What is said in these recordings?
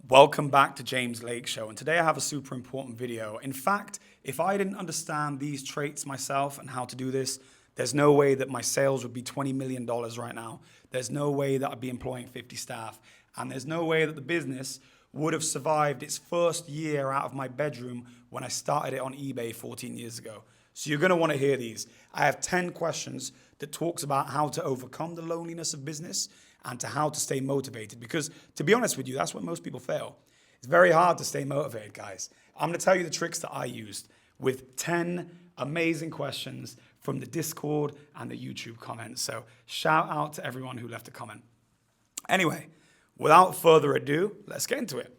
Welcome back to James Lake Show, and today I have a super important video. In fact, if I didn't understand these traits myself and how to do this, there's no way that my sales would be $20 million right now. There's no way that I'd be employing 50 staff, and there's no way that the business would have survived its first year out of my bedroom when I started it on eBay 14 years ago. So you're gonna wanna hear these. I have 10 questions that talks about how to overcome the loneliness of business and to how to stay motivated. Because to be honest with you, that's where most people fail. It's very hard to stay motivated, guys. I'm gonna tell you the tricks that I used with 10 amazing questions from the Discord and the YouTube comments. So shout out to everyone who left a comment. Anyway, without further ado, let's get into it.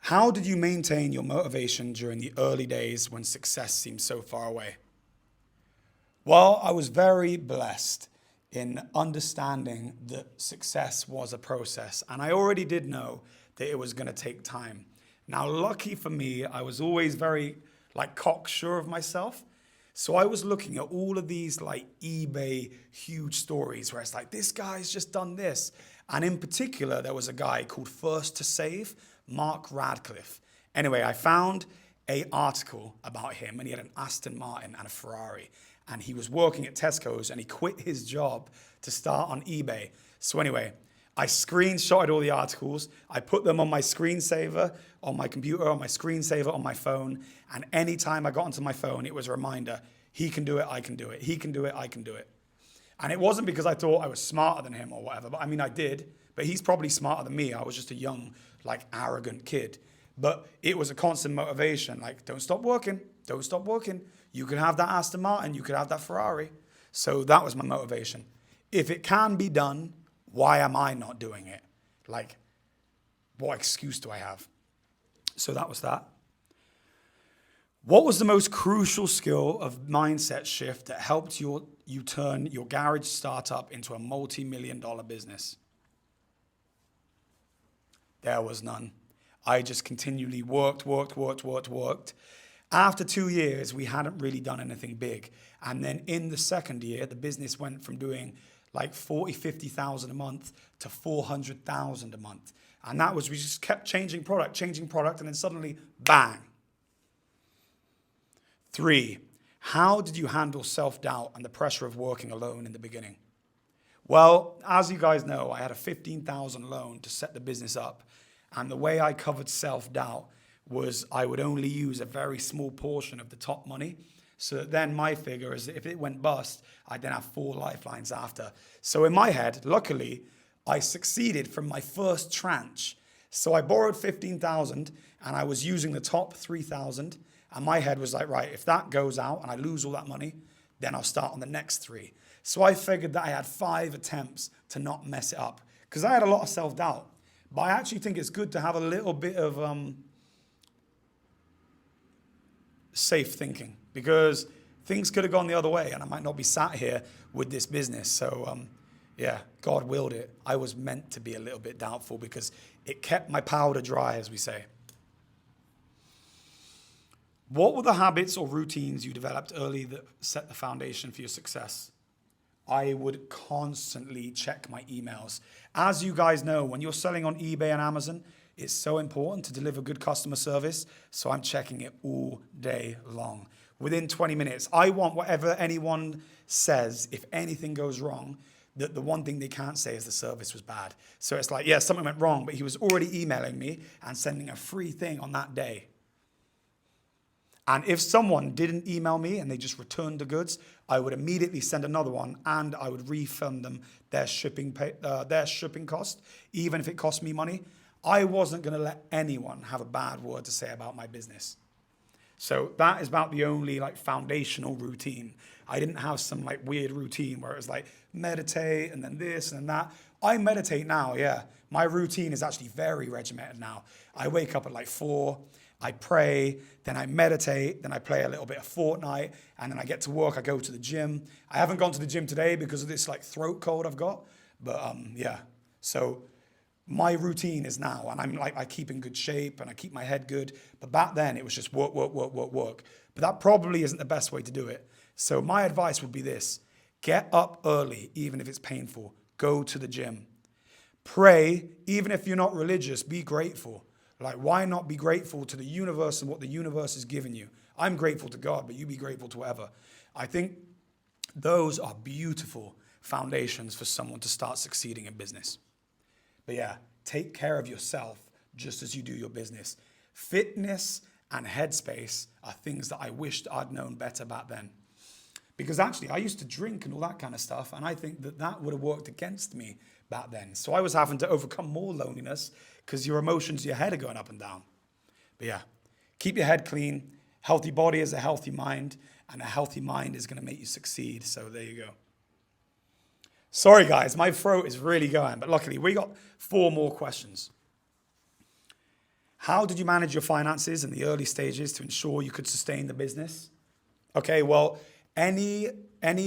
How did you maintain your motivation during the early days when success seemed so far away? Well, I was very blessed in understanding that success was a process. And I already did know that it was going to take time. Now, lucky for me, I was always very cocksure of myself. So I was looking at all of these eBay huge stories where it's like, this guy's just done this. And in particular, there was a guy called First to Save, Mark Radcliffe. Anyway, I found an article about him, and he had an Aston Martin and a Ferrari. And he was working at Tesco's, and he quit his job to start on eBay. So anyway, I screenshotted all the articles. I put them on my screensaver on my computer, on my screensaver on my phone. And anytime I got onto my phone, it was a reminder, he can do it, I can do it. He can do it, I can do it. And it wasn't because I thought I was smarter than him or whatever. But I mean, I did. But he's probably smarter than me. I was just a young, arrogant kid. But it was a constant motivation. Don't stop working. Don't stop working. You could have that Aston Martin. You could have that Ferrari. So that was my motivation. If it can be done, why am I not doing it? What excuse do I have? So that was that. What was the most crucial skill of mindset shift that helped you turn your garage startup into a multi-million-dollar business? There was none. I just continually worked. After 2 years, we hadn't really done anything big. And then in the second year, the business went from doing 40, 50,000 a month to 400,000 a month. And that was, we just kept changing product, and then suddenly, bang. 3, how did you handle self-doubt and the pressure of working alone in the beginning? Well, as you guys know, I had a 15,000 loan to set the business up. And the way I covered self-doubt was I would only use a very small portion of the top money. So that then my figure is if it went bust, I'd then have 4 lifelines after. So in my head, luckily, I succeeded from my first tranche. So I borrowed 15,000 and I was using the top 3,000. And my head was like, right, if that goes out and I lose all that money, then I'll start on the next 3. So I figured that I had 5 attempts to not mess it up because I had a lot of self-doubt. But I actually think it's good to have a little bit of safe thinking because things could have gone the other way and I might not be sat here with this business. So yeah, God willed it. I was meant to be a little bit doubtful because it kept my powder dry, as we say. What were the habits or routines you developed early that set the foundation for your success? I would constantly check my emails. As you guys know, when you're selling on eBay and Amazon, it's so important to deliver good customer service. So I'm checking it all day long. Within 20 minutes, I want whatever anyone says, if anything goes wrong, that the one thing they can't say is the service was bad. So it's like, yeah, something went wrong, but he was already emailing me and sending a free thing on that day. And if someone didn't email me and they just returned the goods, I would immediately send another one and I would refund them their shipping cost, even if it cost me money. I wasn't going to let anyone have a bad word to say about my business. So that is about the only foundational routine. I didn't have some weird routine where it was meditate and then this and that. I meditate now, yeah. My routine is actually very regimented now. I wake up at 4. I pray, then I meditate, then I play a little bit of Fortnite, and then I get to work, I go to the gym. I haven't gone to the gym today because of this throat cold I've got, but yeah. So my routine is now, and I keep in good shape and I keep my head good, but back then it was just work. But that probably isn't the best way to do it. So my advice would be this: get up early, even if it's painful. Go to the gym. Pray, even if you're not religious, be grateful. Like, why not be grateful to the universe and what the universe has given you? I'm grateful to God, but you be grateful to whatever. I think those are beautiful foundations for someone to start succeeding in business. But yeah, take care of yourself just as you do your business. Fitness and headspace are things that I wished I'd known better back then. Because actually, I used to drink and all that kind of stuff, and I think that that would have worked against me back then. So I was having to overcome more loneliness because your emotions, your head are going up and down. But yeah, keep your head clean. Healthy body is a healthy mind, and a healthy mind is going to make you succeed. So there you go. Sorry, guys, my throat is really going, but luckily we got 4 more questions. How did you manage your finances in the early stages to ensure you could sustain the business? Okay, well, any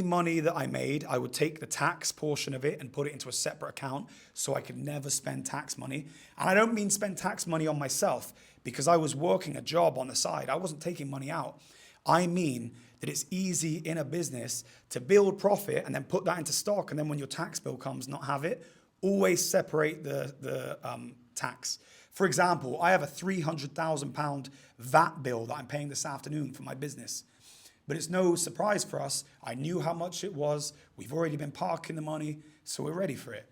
money that I made, I would take the tax portion of it and put it into a separate account so I could never spend tax money. And I don't mean spend tax money on myself because I was working a job on the side. I wasn't taking money out. I mean that it's easy in a business to build profit and then put that into stock. And then when your tax bill comes, not have it. Always separate the tax. For example, I have a £300,000 VAT bill that I'm paying this afternoon for my business. But it's no surprise for us. I knew how much it was. We've already been parking the money, so we're ready for it.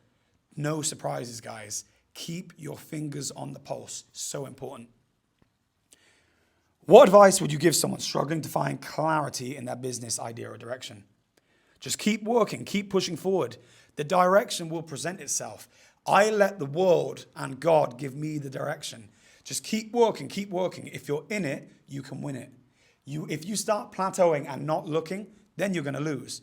No surprises, guys. Keep your fingers on the pulse. So important. What advice would you give someone struggling to find clarity in their business idea or direction? Just keep working, keep pushing forward. The direction will present itself. I let the world and God give me the direction. Just keep working, keep working. If you're in it, you can win it. If you start plateauing and not looking, then you're going to lose.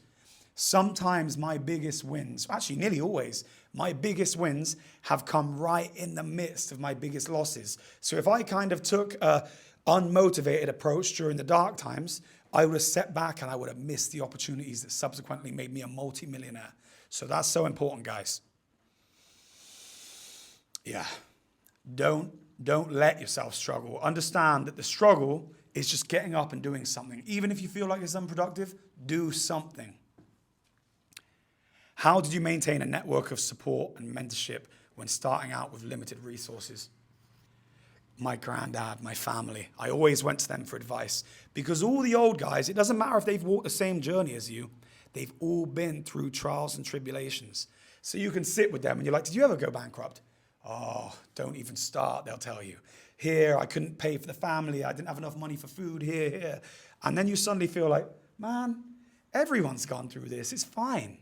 Sometimes my biggest wins, actually nearly always, my biggest wins have come right in the midst of my biggest losses. So if I kind of took a unmotivated approach during the dark times, I would have stepped back and I would have missed the opportunities that subsequently made me a multi-millionaire. So that's so important, guys. Yeah, don't let yourself struggle. Understand that the struggle is just getting up and doing something. Even if you feel like it's unproductive, do something. How did you maintain a network of support and mentorship when starting out with limited resources? My granddad, my family, I always went to them for advice because all the old guys, it doesn't matter if they've walked the same journey as you, they've all been through trials and tribulations. So you can sit with them and you're like, did you ever go bankrupt? Oh, don't even start, they'll tell you. Here, I couldn't pay for the family. I didn't have enough money for food here. And then you suddenly feel like, man, everyone's gone through this. It's fine.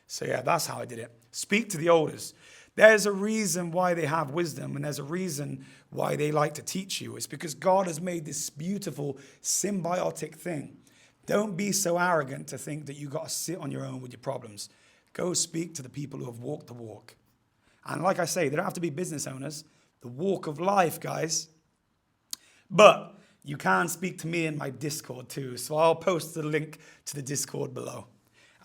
So yeah, that's how I did it. Speak to the elders. There's a reason why they have wisdom, and there's a reason why they like to teach you. It's because God has made this beautiful symbiotic thing. Don't be so arrogant to think that you got to sit on your own with your problems. Go speak to the people who have walked the walk. And like I say, they don't have to be business owners. The walk of life, guys. But you can speak to me in my Discord too. So I'll post the link to the Discord below.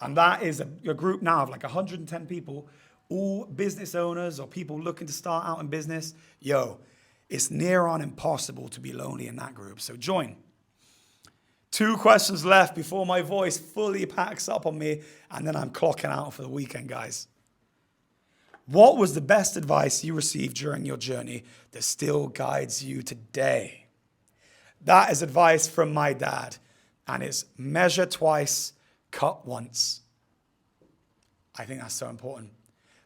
And that is a group now of like 110 people, all business owners or people looking to start out in business. Yo, it's near on impossible to be lonely in that group. So join. 2 questions left before my voice fully packs up on me. And then I'm clocking out for the weekend, guys. What was the best advice you received during your journey that still guides you today? That is advice from my dad, and it's measure twice, cut once. I think that's so important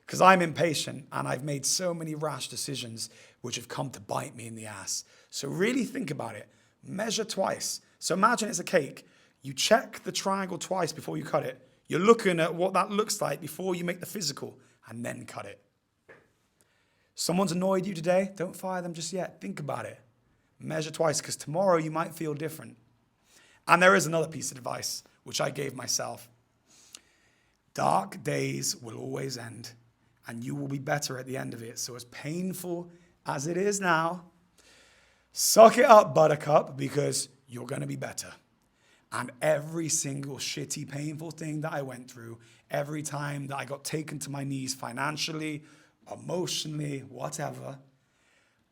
because I'm impatient and I've made so many rash decisions which have come to bite me in the ass. So really think about it. Measure twice. So imagine it's a cake. You check the triangle twice before you cut it. You're looking at what that looks like before you make the physical. And then cut it. Someone's annoyed you today, don't fire them just yet. Think about it. Measure twice, because tomorrow you might feel different. And there is another piece of advice, which I gave myself. Dark days will always end, and you will be better at the end of it. So as painful as it is now, suck it up, buttercup, because you're going to be better. And every single shitty, painful thing that I went through, every time that I got taken to my knees financially, emotionally, whatever,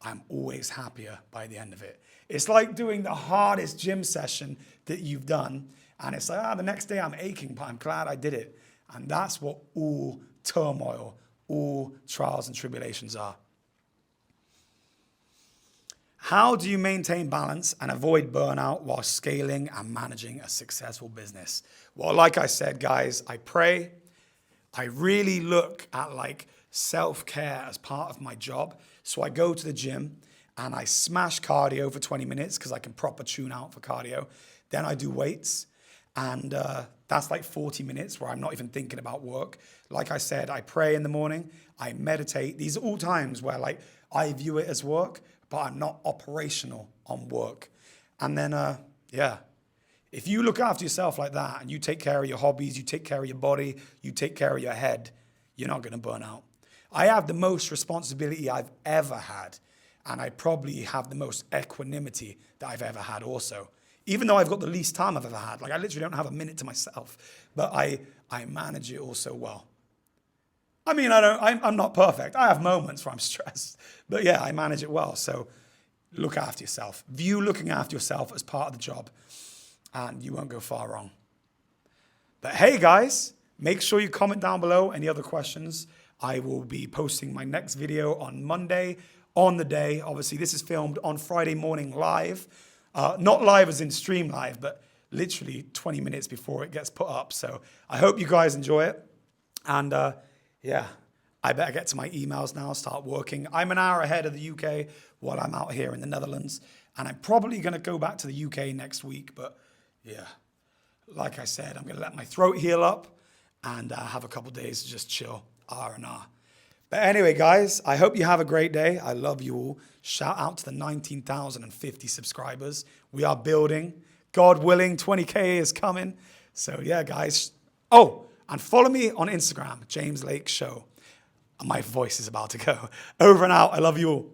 I'm always happier by the end of it. It's like doing the hardest gym session that you've done. And it's like, the next day I'm aching, but I'm glad I did it. And that's what all turmoil, all trials and tribulations are. How do you maintain balance and avoid burnout while scaling and managing a successful business? Well, like I said, guys, I pray. I really look at like self-care as part of my job. So I go to the gym and I smash cardio for 20 minutes because I can proper tune out for cardio. Then I do weights, and that's like 40 minutes where I'm not even thinking about work. Like I said, I pray in the morning, I meditate. These are all times where like I view it as work, but I'm not operational on work. And then, if you look after yourself like that and you take care of your hobbies, you take care of your body, you take care of your head, you're not going to burn out. I have the most responsibility I've ever had, and I probably have the most equanimity that I've ever had also. Even though I've got the least time I've ever had. Like I literally don't have a minute to myself, but I manage it all so well. I mean, I'm not perfect. I have moments where I'm stressed, but yeah, I manage it well. So look after yourself. View looking after yourself as part of the job, and you won't go far wrong. But hey, guys, make sure you comment down below any other questions. I will be posting my next video on Monday on the day. Obviously, this is filmed on Friday morning live. Not live as in stream live, but literally 20 minutes before it gets put up. So I hope you guys enjoy it. And I better get to my emails now, start working. I'm an hour ahead of the UK while I'm out here in the Netherlands. And I'm probably going to go back to the UK next week. But yeah, like I said, I'm going to let my throat heal up and have a couple days to just chill, R&R. But anyway, guys, I hope you have a great day. I love you all. Shout out to the 19,050 subscribers. We are building. God willing, 20K is coming. So yeah, guys. Oh, and follow me on Instagram, James Lake Show. My voice is about to go. Over and out. I love you all.